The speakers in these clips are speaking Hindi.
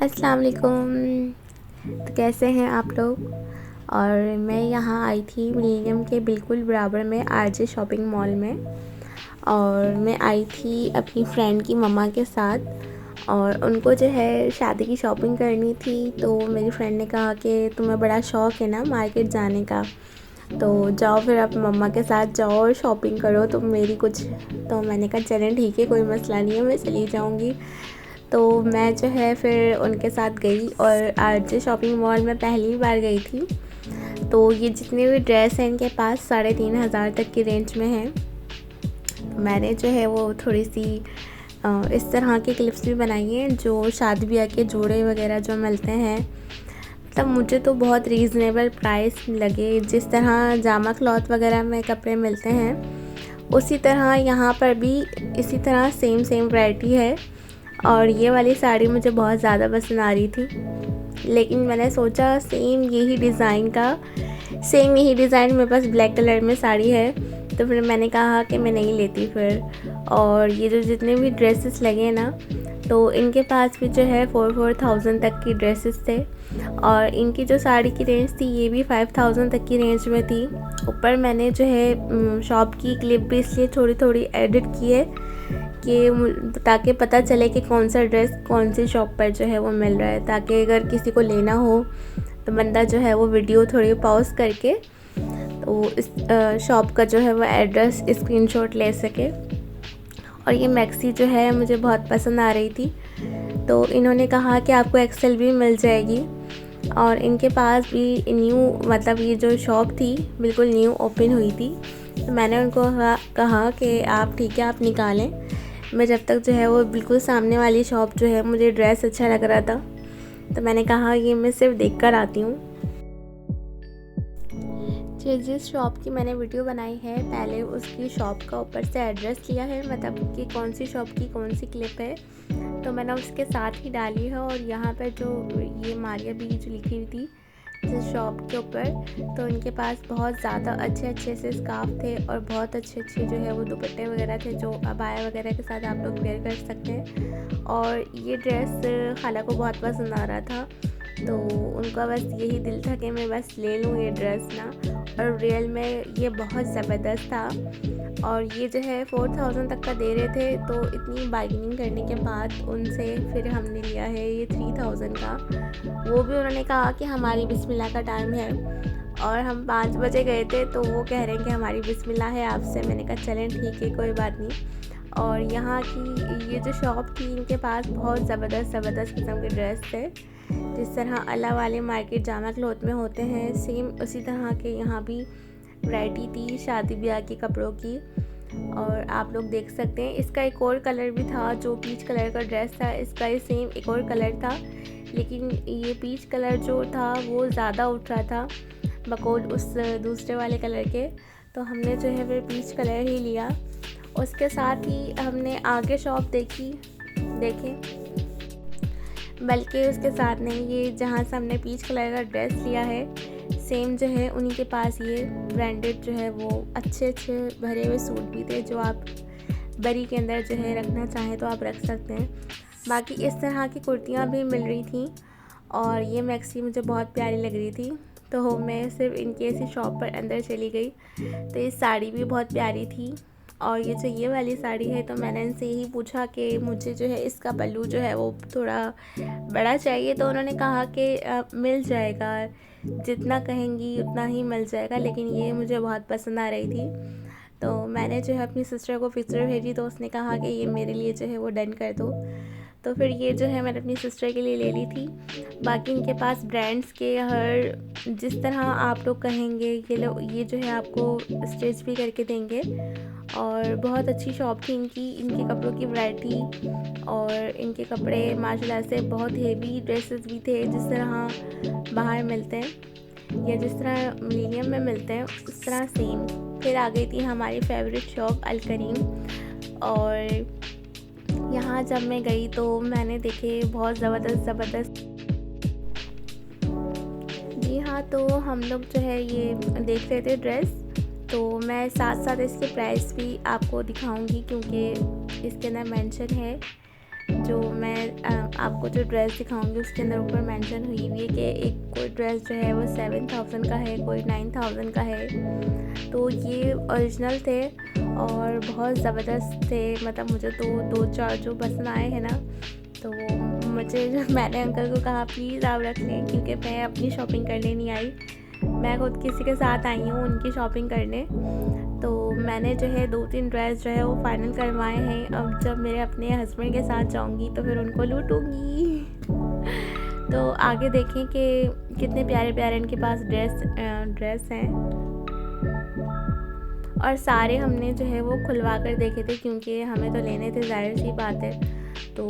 अस्सलाम वालेकुम। तो कैसे हैं आप लोग। और मैं यहाँ आई थी मिलेनियम के बिल्कुल बराबर में आरजे शॉपिंग मॉल में। और मैं आई थी अपनी फ्रेंड की मम्मा के साथ और उनको जो है शादी की शॉपिंग करनी थी। तो मेरी फ्रेंड ने कहा कि तुम्हें बड़ा शौक़ है ना मार्केट जाने का, तो जाओ फिर आप मम्मा के साथ जाओ और शॉपिंग करो तुम मेरी कुछ। तो मैंने कहा चलें ठीक है, कोई मसला नहीं है, मैं चली जाऊँगी। तो मैं जो है फिर उनके साथ गई और आरजे शॉपिंग मॉल में पहली बार गई थी। तो ये जितने भी ड्रेस हैं इनके पास 3,500 तक की रेंज में हैं। मैंने जो है वो थोड़ी सी इस तरह की क्लिप्स भी बनाई हैं जो शादी ब्याह के जोड़े वगैरह जो मिलते हैं। मतलब मुझे तो बहुत रीज़नेबल प्राइस लगे। जिस तरह जामा क्लॉथ वगैरह में कपड़े मिलते हैं उसी तरह यहाँ पर भी इसी तरह सेम वैरायटी है। और ये वाली साड़ी मुझे बहुत ज़्यादा पसंद आ रही थी, लेकिन मैंने सोचा सेम यही डिज़ाइन मेरे पास ब्लैक कलर में साड़ी है, तो फिर मैंने कहा कि मैं नहीं लेती फिर। और ये जो जितने भी ड्रेसेस लगे ना, तो इनके पास भी जो है 4,000 तक की ड्रेसेस थे। और इनकी जो साड़ी की रेंज थी ये भी 5,000 तक की रेंज में थी। ऊपर मैंने जो है शॉप की क्लिप भी इसलिए थोड़ी एडिट की है कि ताकि पता चले कि कौन सा ड्रेस कौन सी शॉप पर जो है वो मिल रहा है, ताकि अगर किसी को लेना हो तो बंदा जो है वो वीडियो थोड़ी पॉज करके तो इस शॉप का जो है वो एड्रेस स्क्रीनशॉट ले सके। और ये मैक्सी जो है मुझे बहुत पसंद आ रही थी, तो इन्होंने कहा कि आपको एक्सेल भी मिल जाएगी। और इनके पास भी न्यू, मतलब ये जो शॉप थी बिल्कुल न्यू ओपन हुई थी। तो मैंने उनको कहा कि आप ठीक है आप निकालें। मैं जब तक जो है वो बिल्कुल सामने वाली शॉप जो है मुझे ड्रेस अच्छा लग रहा था, तो मैंने कहा ये मैं सिर्फ देख कर आती हूँ। जिस शॉप की मैंने वीडियो बनाई है पहले उसकी शॉप का ऊपर से एड्रेस लिया है, मतलब कि कौन सी शॉप की कौन सी क्लिप है, तो मैंने उसके साथ ही डाली है। और यहाँ पर जो ये मारिया बी जो लिखी हुई थी जिस शॉप के ऊपर, तो इनके पास बहुत ज़्यादा अच्छे से स्कार्फ थे और बहुत अच्छे जो है वो दुपट्टे वगैरह थे जो अबाया वगैरह के साथ आप लोग वेयर कर सकते हैं। और ये ड्रेस खाला को बहुत पसंद आ रहा था, तो उनका बस यही दिल था कि मैं बस ले लूँ ये ड्रेस ना। और रियल में ये बहुत ज़बरदस्त था। और ये जो है 4,000 तक का दे रहे थे, तो इतनी बार्गेनिंग करने के बाद उनसे फिर हमने लिया है ये 3,000 का। वो भी उन्होंने कहा कि हमारी बिस्मिल्लाह का टाइम है, और हम 5 बजे गए थे तो वो कह रहे हैं कि हमारी बिस्मिल्लाह है आपसे। मैंने कहा चलें ठीक है कोई बात नहीं। और यहाँ की ये जो शॉप थी इनके पास बहुत ज़बरदस्त किस्म के ड्रेस थे। जिस तरह अला वाले मार्केट जामा क्लॉथ में होते हैं सेम उसी तरह के यहाँ भी वैरायटी थी शादी ब्याह के कपड़ों की। और आप लोग देख सकते हैं इसका एक और कलर भी था, जो पीच कलर का ड्रेस था इसका ही सेम एक और कलर था, लेकिन ये पीच कलर जो था वो ज़्यादा उठ रहा था बकौल उस दूसरे वाले कलर के, तो हमने जो है फिर पीच कलर ही लिया। उसके साथ ही हमने आगे शॉप देखें, बल्कि उसके साथ नहीं, ये जहाँ से हमने पीच कलर का ड्रेस लिया है सेम जो है उन्हीं के पास ये ब्रांडेड जो है वो अच्छे भरे हुए सूट भी थे, जो आप बरी के अंदर जो है रखना चाहें तो आप रख सकते हैं। बाकी इस तरह की कुर्तियाँ भी मिल रही थी और ये मैक्सी मुझे बहुत प्यारी लग रही थी, तो मैं सिर्फ इनके ऐसी शॉप पर अंदर चली गई। तो ये साड़ी भी बहुत प्यारी थी। और ये जो ये वाली साड़ी है, तो मैंने इनसे यही पूछा कि मुझे जो है इसका पल्लू जो है वो थोड़ा बड़ा चाहिए, तो उन्होंने कहा कि मिल जाएगा, जितना कहेंगी उतना ही मिल जाएगा, लेकिन ये मुझे बहुत पसंद आ रही थी। तो मैंने जो है अपनी सिस्टर को पिक्चर भेजी, तो उसने कहा कि ये मेरे लिए जो है वो डन कर दो। तो फिर ये जो है मैंने अपनी सिस्टर के लिए ले ली थी। बाकी इनके पास ब्रांड्स के हर जिस तरह आप लोग कहेंगे ये जो है आपको स्टिच भी करके देंगे। और बहुत अच्छी शॉप थी इनके कपड़ों की वैरायटी, और इनके कपड़े माशाल्लाह से बहुत हेवी ड्रेसेस भी थे जिस तरह बाहर मिलते हैं या जिस तरह मिलेनियम में मिलते हैं उस तरह सेम। फिर आ गई थी हमारी फेवरेट शॉप अल करीम, और यहाँ जब मैं गई तो मैंने देखे बहुत ज़बरदस्त। जी हाँ, तो हम लोग जो है ये देख रहे थे ड्रेस, तो मैं साथ इसके प्राइस भी आपको दिखाऊंगी क्योंकि इसके अंदर मेंशन है जो मैं आपको जो ड्रेस दिखाऊंगी उसके अंदर ऊपर मेंशन हुई हुई है कि एक कोई ड्रेस जो है वो 7,000 का है, कोई 9,000 का है। तो ये ओरिजिनल थे और बहुत ज़बरदस्त थे। मतलब मुझे तो 2-4 जो पसंद आए हैं ना, तो मैंने अंकल को कहा प्लीज़ आप रख लें, क्योंकि मैं अपनी शॉपिंग करने नहीं आई, मैं खुद किसी के साथ आई हूँ उनकी शॉपिंग करने। तो मैंने जो है 2-3 ड्रेस जो है वो फाइनल करवाए हैं। अब जब मेरे अपने हस्बैंड के साथ जाऊँगी तो फिर उनको लूटूँगी। तो आगे देखें कि कितने प्यारे प्यारे इनके पास ड्रेस हैं। और सारे हमने जो है वो खुलवा कर देखे थे, क्योंकि हमें तो लेने थे, जाहिर सी बात है। तो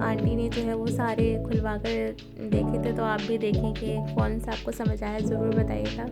आंटी ने जो है वो सारे खुलवा कर देखे थे। तो आप भी देखें कि कौन सा आपको समझ आया, ज़रूर बताइएगा।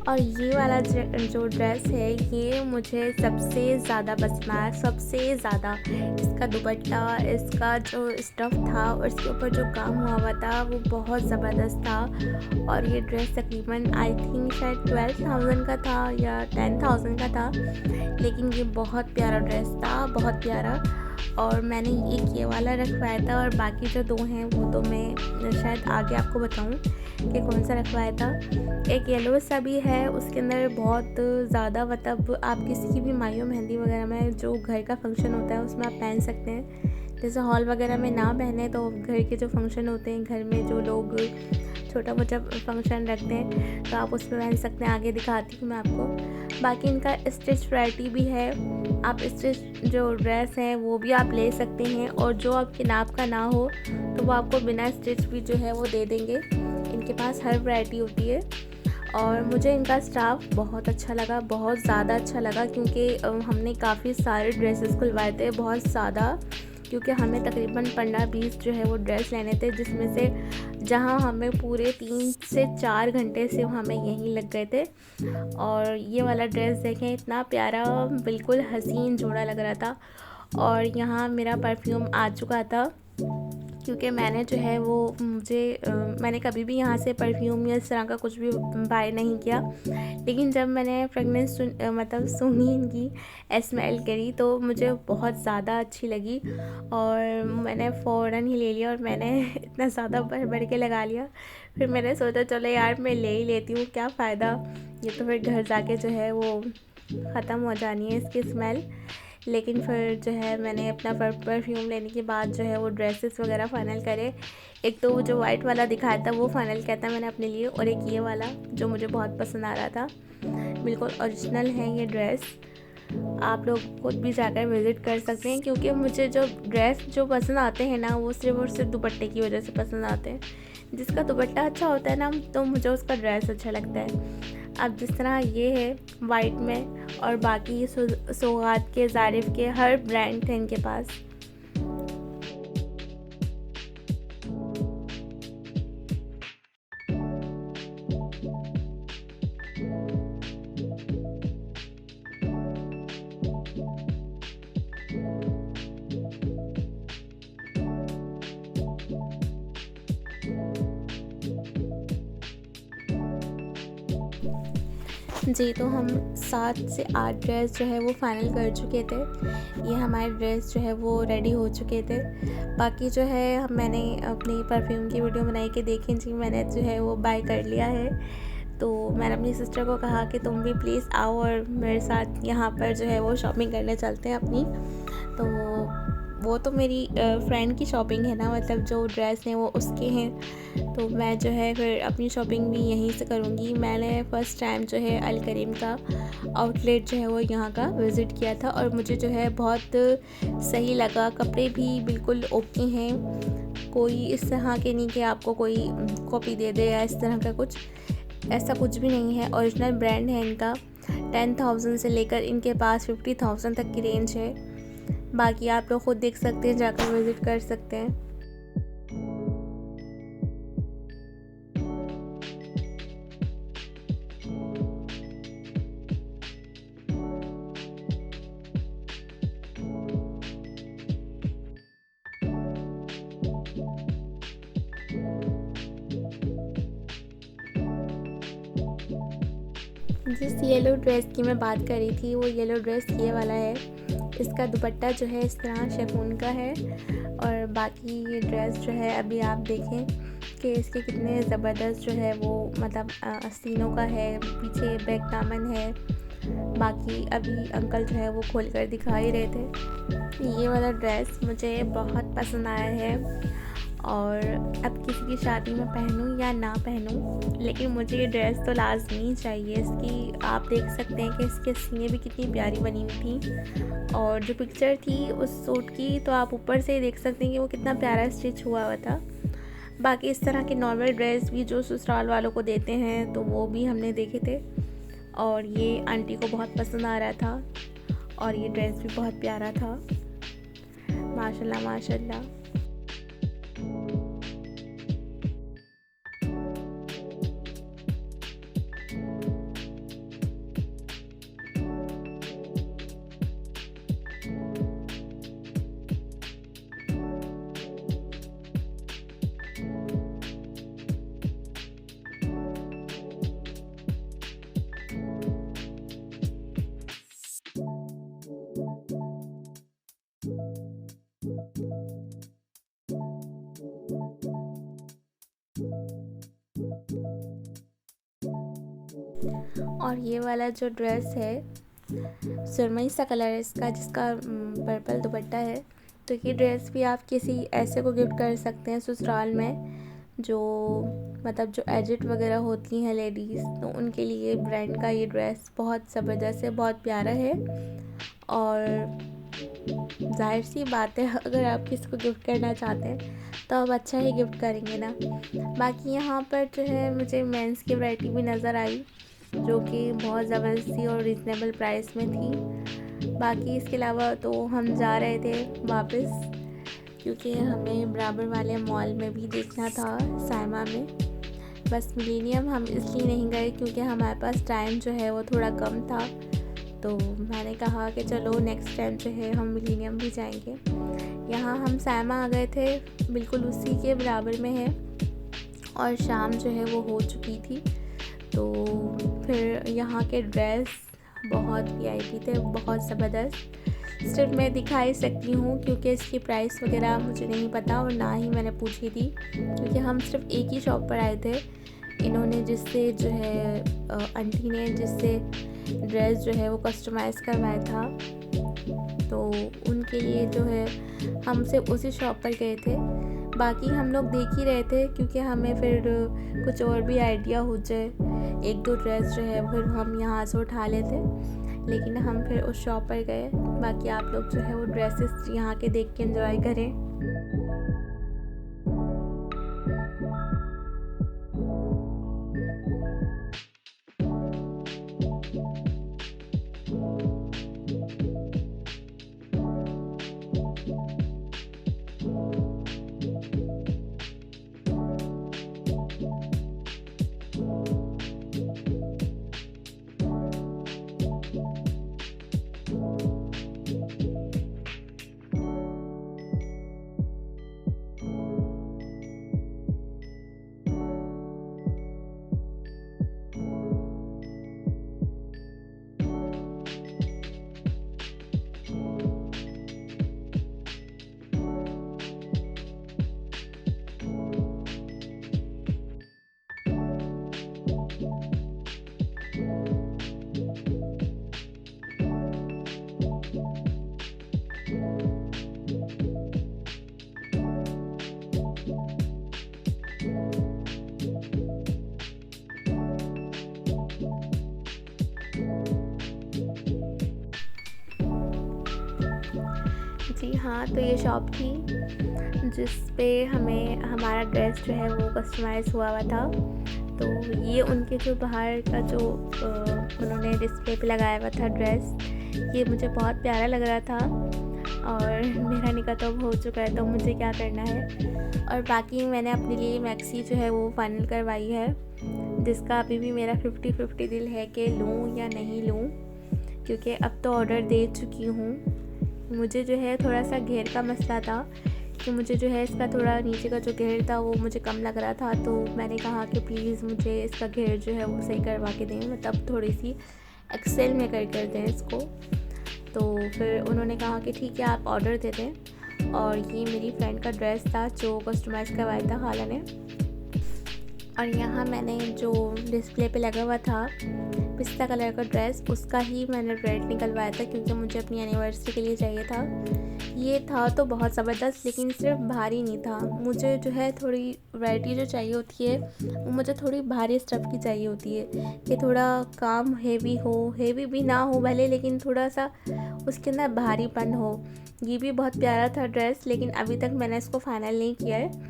और ये वाला जो ड्रेस है ये मुझे सबसे ज़्यादा पसंद आया, सबसे ज़्यादा। इसका दुपट्टा, इसका जो स्टफ़ था और इसके ऊपर जो काम हुआ था वो बहुत ज़बरदस्त था। और ये ड्रेस तकरीबन आई थिंक शायद 12,000 का था या 10,000 का था, लेकिन ये बहुत प्यारा ड्रेस था, बहुत प्यारा। और मैंने एक ये वाला रखवाया था और बाकी जो 2 हैं वो तो मैं शायद आगे आपको बताऊं कि कौन सा रखवाया था। एक येलो सा भी है, उसके अंदर बहुत ज़्यादा, मतलब आप किसी की भी माइयों मेहंदी वगैरह में जो घर का फंक्शन होता है उसमें आप पहन सकते हैं। जैसे हॉल वगैरह में ना पहने तो घर के जो फंक्शन होते हैं, घर में जो लोग छोटा मोटा फंक्शन रखते हैं तो आप उसमें पहन सकते हैं। आगे दिखाती हूँ मैं आपको। बाकी इनका स्टिच वैरायटी भी है, आप स्टिच जो ड्रेस हैं वो भी आप ले सकते हैं। और जो आपके नाप का ना हो तो वो आपको बिना स्टिच भी जो है वो दे देंगे। इनके पास हर वैरायटी होती है। और मुझे इनका स्टाफ बहुत अच्छा लगा, बहुत ज़्यादा अच्छा लगा, क्योंकि हमने काफ़ी सारे ड्रेसेस खुलवाए थे, बहुत ज़्यादा। क्योंकि हमें तकरीबन 15-20 जो है वो ड्रेस लेने थे, जिसमें से जहां हमें पूरे 3 से 4 घंटे से हमें यहीं लग गए थे। और ये वाला ड्रेस देखें, इतना प्यारा, बिल्कुल हसीन जोड़ा लग रहा था। और यहाँ मेरा परफ्यूम आ चुका था, क्योंकि मैंने जो है वो मैंने कभी भी यहाँ से परफ्यूम या इस तरह का कुछ भी बाय नहीं किया। लेकिन जब मैंने फ्रेगनेंस मतलब सूंघी, इनकी स्मेल करी, तो मुझे बहुत ज़्यादा अच्छी लगी और मैंने फ़ौरन ही ले लिया। और मैंने इतना ज़्यादा भर भर के लगा लिया। फिर मैंने सोचा चलो यार मैं ले ही लेती हूँ, क्या फ़ायदा, ये तो फिर घर जाके जो है वो ख़त्म हो जानी है इसकी स्मेल। लेकिन फिर जो है मैंने अपना परफ्यूम लेने के बाद जो है वो ड्रेसेस वगैरह फ़ाइनल करे। एक तो वो जो वाइट वाला दिखाया था वो फ़ाइनल किया था मैंने अपने लिए, और एक ये वाला जो मुझे बहुत पसंद आ रहा था। बिल्कुल ओरिजिनल है ये ड्रेस, आप लोग खुद भी जाकर विज़िट कर सकते हैं। क्योंकि मुझे जो ड्रेस जो पसंद आते हैं ना, वो सिर्फ और सिर्फ दुपट्टे की वजह से पसंद आते हैं। जिसका दुपट्टा अच्छा होता है ना, तो मुझे उसका ड्रेस अच्छा लगता है। अब जिस तरह ये है वाइट में, और बाकी सौगात के, ज़ारिफ के, हर ब्रांड थे इनके पास। जी, तो हम 7 से 8 ड्रेस जो है वो फ़ाइनल कर चुके थे। ये हमारे ड्रेस जो है वो रेडी हो चुके थे। बाकी जो है मैंने अपनी परफ्यूम की वीडियो बनाई कि देखें जी, मैंने जो है वो बाय कर लिया है। तो मैंने अपनी सिस्टर को कहा कि तुम भी प्लीज़ आओ और मेरे साथ यहाँ पर जो है वो शॉपिंग करने चलते हैं अपनी। तो वो तो मेरी फ्रेंड की शॉपिंग है ना, मतलब जो ड्रेस हैं वो उसके हैं, तो मैं जो है फिर अपनी शॉपिंग भी यहीं से करूँगी। मैंने फ़र्स्ट टाइम जो है अल करीम का आउटलेट जो है वो यहाँ का विज़िट किया था और मुझे जो है बहुत सही लगा। कपड़े भी बिल्कुल ओके हैं, कोई इस तरह के नहीं कि आपको कोई कॉपी दे दे या इस तरह का कुछ, ऐसा कुछ भी नहीं है। ओरिजिनल ब्रांड है इनका। 10,000 से लेकर इनके पास 50,000 तक की रेंज है। बाकी आप लोग खुद देख सकते हैं, जाकर विज़िट कर सकते हैं। जिस येलो ड्रेस की मैं बात कर रही थी वो येलो ड्रेस ये वाला है। इसका दुपट्टा जो है इस तरह शिफॉन का है और बाकी ये ड्रेस जो है अभी आप देखें कि इसके कितने ज़बरदस्त जो है वो मतलब आस्तीनों का है, पीछे बैक दामन है। बाकी अभी अंकल जो है वो खोल कर दिखा ही रहे थे। ये वाला ड्रेस मुझे बहुत पसंद आया है और अब किसी की शादी में पहनूं या ना पहनूं, लेकिन मुझे ये ड्रेस तो लाजमी चाहिए। इसकी आप देख सकते हैं कि इसके सीने भी कितनी प्यारी बनी हुई थी और जो पिक्चर थी उस सूट की तो आप ऊपर से ही देख सकते हैं कि वो कितना प्यारा स्टिच हुआ हुआ था। बाकी इस तरह के नॉर्मल ड्रेस भी जो ससुराल वालों को देते हैं तो वो भी हमने देखे थे और ये आंटी को बहुत पसंद आ रहा था और ये ड्रेस भी बहुत प्यारा था। माशाल्लाह माशाल्लाह। और ये वाला जो ड्रेस है सुरमई सा कलर है इसका, जिसका पर्पल दुपट्टा है। तो ये ड्रेस भी आप किसी ऐसे को गिफ्ट कर सकते हैं ससुराल में, जो मतलब जो एजिड वगैरह होती हैं लेडीज़, तो उनके लिए ब्रांड का ये ड्रेस बहुत ज़बरदस्त है, बहुत प्यारा है। और जाहिर सी बात है अगर आप किसी को गिफ्ट करना चाहते हैं तो आप अच्छा ही गिफ्ट करेंगे ना। बाकी यहाँ पर जो है मुझे मेंस की वैरायटी भी नज़र आई जो कि बहुत ज़बरदस्ती और रिजनेबल प्राइस में थी। बाकी इसके अलावा तो हम जा रहे थे वापस, क्योंकि हमें बराबर वाले मॉल में भी देखना था, साइमा में। बस मिलेनियम हम इसलिए नहीं गए क्योंकि हमारे पास टाइम जो है वो थोड़ा कम था, तो मैंने कहा कि चलो नेक्स्ट टाइम जो है हम मिलेनियम भी जाएंगे। यहाँ हम साइमा आ गए थे, बिल्कुल उसी के बराबर में है और शाम जो है वो हो चुकी थी। तो फिर यहाँ के ड्रेस बहुत वीआईपी थे, बहुत ज़बरदस्त। सिर्फ मैं दिखा ही सकती हूँ क्योंकि इसकी प्राइस वगैरह मुझे नहीं पता और ना ही मैंने पूछी थी, क्योंकि हम सिर्फ एक ही शॉप पर आए थे। इन्होंने जिससे जो है आंटी ने जिससे ड्रेस जो है वो कस्टमाइज़ करवाया था, तो उनके लिए जो है हम सिर्फ उसी शॉप पर गए थे। बाकी हम लोग देख ही रहे थे क्योंकि हमें फिर कुछ और भी आइडिया हो जाए, एक दो ड्रेस जो है फिर हम यहाँ से उठा लेते, लेकिन हम फिर उस शॉप पर गए। बाकी आप लोग जो है वो ड्रेसेस यहाँ के देख के एंजॉय करें। हाँ, तो ये शॉप थी जिस पे हमें हमारा ड्रेस जो है वो कस्टमाइज़ हुआ हुआ था। तो ये उनके जो बाहर का जो उन्होंने डिस्प्ले पे लगाया हुआ था ड्रेस, ये मुझे बहुत प्यारा लग रहा था और मेरा निकाह तो अब हो चुका है, तो मुझे क्या करना है। और बाकी मैंने अपने लिए मैक्सी जो है वो फाइनल करवाई है, जिसका अभी भी मेरा 50-50 दिल है कि लूँ या नहीं लूँ, क्योंकि अब तो ऑर्डर दे चुकी हूँ। मुझे जो है थोड़ा सा घेर का मसला था कि मुझे जो है इसका थोड़ा नीचे का जो घेर था वो मुझे कम लग रहा था, तो मैंने कहा कि प्लीज़ मुझे इसका घेर जो है वो सही करवा के दें, मतलब थोड़ी सी एक्सेल में कर दें इसको। तो फिर उन्होंने कहा कि ठीक है आप ऑर्डर दे दें। और ये मेरी फ्रेंड का ड्रेस था जो कस्टमाइज़ करवाया था खाला ने। और यहाँ मैंने जो डिस्प्ले पे लगा हुआ था पिस्ता कलर का ड्रेस, उसका ही मैंने रेड निकलवाया था क्योंकि मुझे अपनी एनिवर्सरी के लिए चाहिए था। ये था तो बहुत ज़बरदस्त, लेकिन सिर्फ भारी नहीं था। मुझे जो है थोड़ी वैरायटी जो चाहिए होती है वो मुझे थोड़ी भारी स्टफ़ की चाहिए होती है, कि थोड़ा काम हेवी हो, हेवी भी ना हो भले, लेकिन थोड़ा सा उसके अंदर भारीपन हो। ये भी बहुत प्यारा था ड्रेस, लेकिन अभी तक मैंने इसको फ़ाइनल नहीं किया है।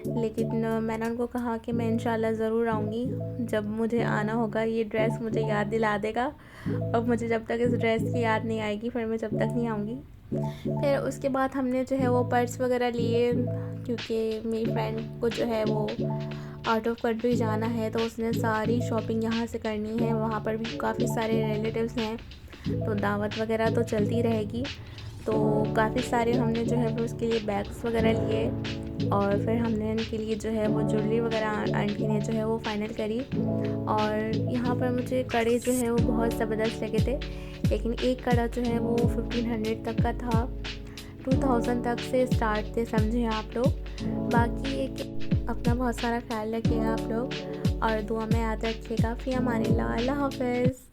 लेकिन मैंने उनको कहा कि मैं इंशाल्लाह ज़रूर आऊँगी, जब मुझे आना होगा ये ड्रेस मुझे याद दिला देगा, और मुझे जब तक इस ड्रेस की याद नहीं आएगी फिर मैं जब तक नहीं आऊँगी। फिर उसके बाद हमने जो है वो पर्स वगैरह लिए, क्योंकि मेरी फ्रेंड को जो है वो आउट ऑफ कंट्री जाना है, तो उसने सारी शॉपिंग यहाँ से करनी है। वहाँ पर भी काफ़ी सारे रिलेटिव्स हैं, तो दावत वगैरह तो चलती रहेगी। तो काफ़ी सारे हमने जो है वो उसके लिए बैग्स वगैरह लिए, और फिर हमने उनके लिए जो है वो ज्वेलरी वगैरह आंटी ने जो है वो फ़ाइनल करी। और यहाँ पर मुझे कड़े जो है वो बहुत ज़बरदस्त लगे थे, लेकिन एक कड़ा जो है वो 1500 तक का था, 2000 तक से स्टार्ट थे, समझे आप लोग। बाकी एक अपना बहुत सारा ख्याल रखिएगा आप लोग, और दुआ में याद रखिएगा। फ़ी अमानिल्लाह, अल्लाह हाफ़िज़।